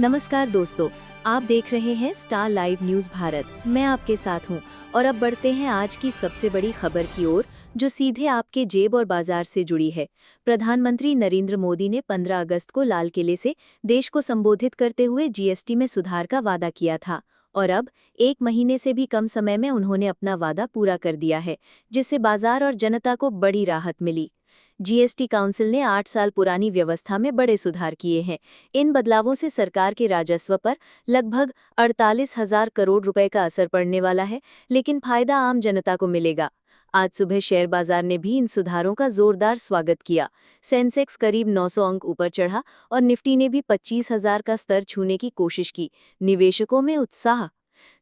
नमस्कार दोस्तों, आप देख रहे हैं स्टार लाइव न्यूज भारत। मैं आपके साथ हूं और अब बढ़ते हैं आज की सबसे बड़ी खबर की ओर, जो सीधे आपके जेब और बाजार से जुड़ी है। प्रधानमंत्री नरेंद्र मोदी ने 15 अगस्त को लाल किले से देश को संबोधित करते हुए जीएसटी में सुधार का वादा किया था और अब 1 महीने से भी कम समय में उन्होंने अपना वादा पूरा कर दिया है, जिससे बाजार और जनता को बड़ी राहत मिली। जीएसटी काउंसिल ने 8 साल पुरानी व्यवस्था में बड़े सुधार किए हैं। इन बदलावों से सरकार के राजस्व पर लगभग 48,000 करोड़ रुपए का असर पड़ने वाला है, लेकिन फायदा आम जनता को मिलेगा। आज सुबह शेयर बाजार ने भी इन सुधारों का जोरदार स्वागत किया। सेंसेक्स करीब 900 अंक ऊपर चढ़ा और निफ्टी ने भी 25,000 का स्तर छूने की कोशिश की। निवेशकों में उत्साह।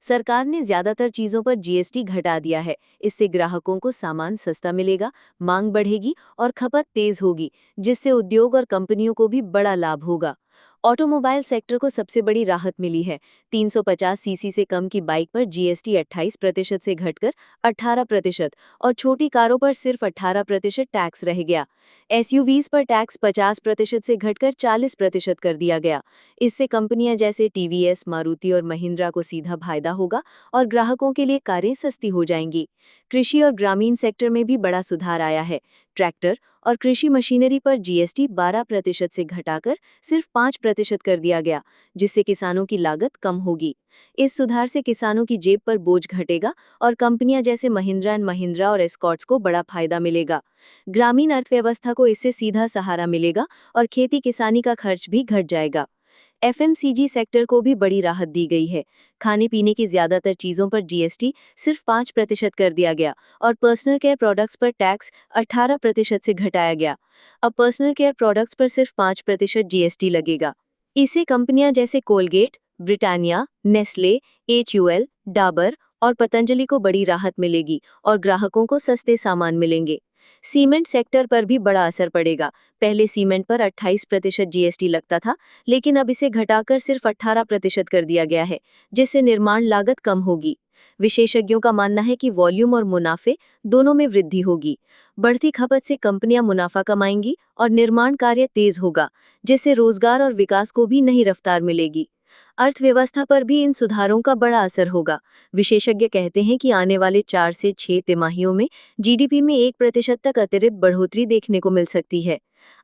सरकार ने ज्यादातर चीजों पर जीएसटी घटा दिया है। इससे ग्राहकों को सामान सस्ता मिलेगा, मांग बढ़ेगी और खपत तेज होगी, जिससे उद्योग और कंपनियों को भी बड़ा लाभ होगा। ऑटोमोबाइल सेक्टर को सबसे बड़ी राहत मिली है। 350 सीसी से कम की बाइक पर जीएसटी 28% से घटकर 18% और छोटी कारों पर सिर्फ 18% टैक्स रह गया। एसयूवीज पर टैक्स 50% से घटकर 40% कर दिया गया। इससे कंपनियां जैसे टीवीएस, मारुति और महिंद्रा को सीधा फायदा होगा और ग्राहकों के लिए कारें सस्ती हो जाएंगी। कृषि और ग्रामीण सेक्टर में भी बड़ा सुधार आया है। ट्रैक्टर और कृषि मशीनरी पर जीएसटी 12% से घटाकर सिर्फ 5% कर दिया गया, जिससे किसानों की लागत कम होगी। इस सुधार से किसानों की जेब पर बोझ घटेगा और कंपनियां जैसे महिंद्रा एंड महिंद्रा और एस्कॉर्ट्स को बड़ा फायदा मिलेगा। ग्रामीण अर्थव्यवस्था को इससे सीधा सहारा मिलेगा और खेती किसानी का खर्च भी घट जाएगा। एफएमसीजी सेक्टर को भी बड़ी राहत दी गई है। खाने पीने की ज्यादातर चीजों पर जीएसटी सिर्फ 5% कर दिया गया और पर्सनल केयर प्रोडक्ट्स पर टैक्स 18% से घटाया गया। अब पर्सनल केयर प्रोडक्ट्स पर सिर्फ 5% जीएसटी लगेगा। इसे कंपनियां जैसे Colgate, Britannia, Nestle, HUL, Dabur और पतंजलि को बड़ी राहत मिलेगी और ग्राहकों को सस्ते सामान मिलेंगे। सीमेंट सेक्टर पर भी बड़ा असर पड़ेगा। पहले सीमेंट पर 28% जीएसटी लगता था, लेकिन अब इसे घटाकर सिर्फ 18% कर दिया गया है, जिससे निर्माण लागत कम होगी। विशेषज्ञों का मानना है कि वॉल्यूम और मुनाफे दोनों में वृद्धि होगी। बढ़ती खपत से कंपनियां मुनाफा कमाएंगी और निर्माण कार्य तेज होगा, जिससे रोजगार और विकास को भी नई रफ्तार मिलेगी। अर्थव्यवस्था पर भी इन सुधारों का बड़ा असर होगा। विशेषज्ञ कहते हैं कि आने वाले 4 से 6 तिमाहियों में जीडीपी में 1% तक अतिरिक्त बढ़ोतरी देखने को मिल सकती है।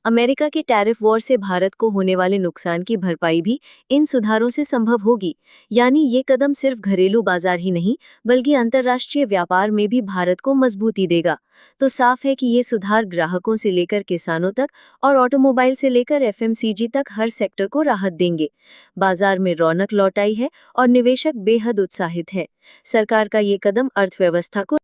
अमेरिका के टैरिफ वॉर से भारत को होने वाले नुकसान की भरपाई भी इन सुधारों से संभव होगी। यानी ये कदम सिर्फ घरेलू बाजार ही नहीं, बल्कि अंतर्राष्ट्रीय व्यापार में भी भारत को मजबूती देगा। तो साफ है कि ये सुधार ग्राहकों से लेकर किसानों तक और ऑटोमोबाइल से लेकर एफएमसीजी तक हर सेक्टर को राहत देंगे। बाजार में रौनक लौट आई है और निवेशक बेहद उत्साहित हैं। सरकार का ये कदम अर्थव्यवस्था को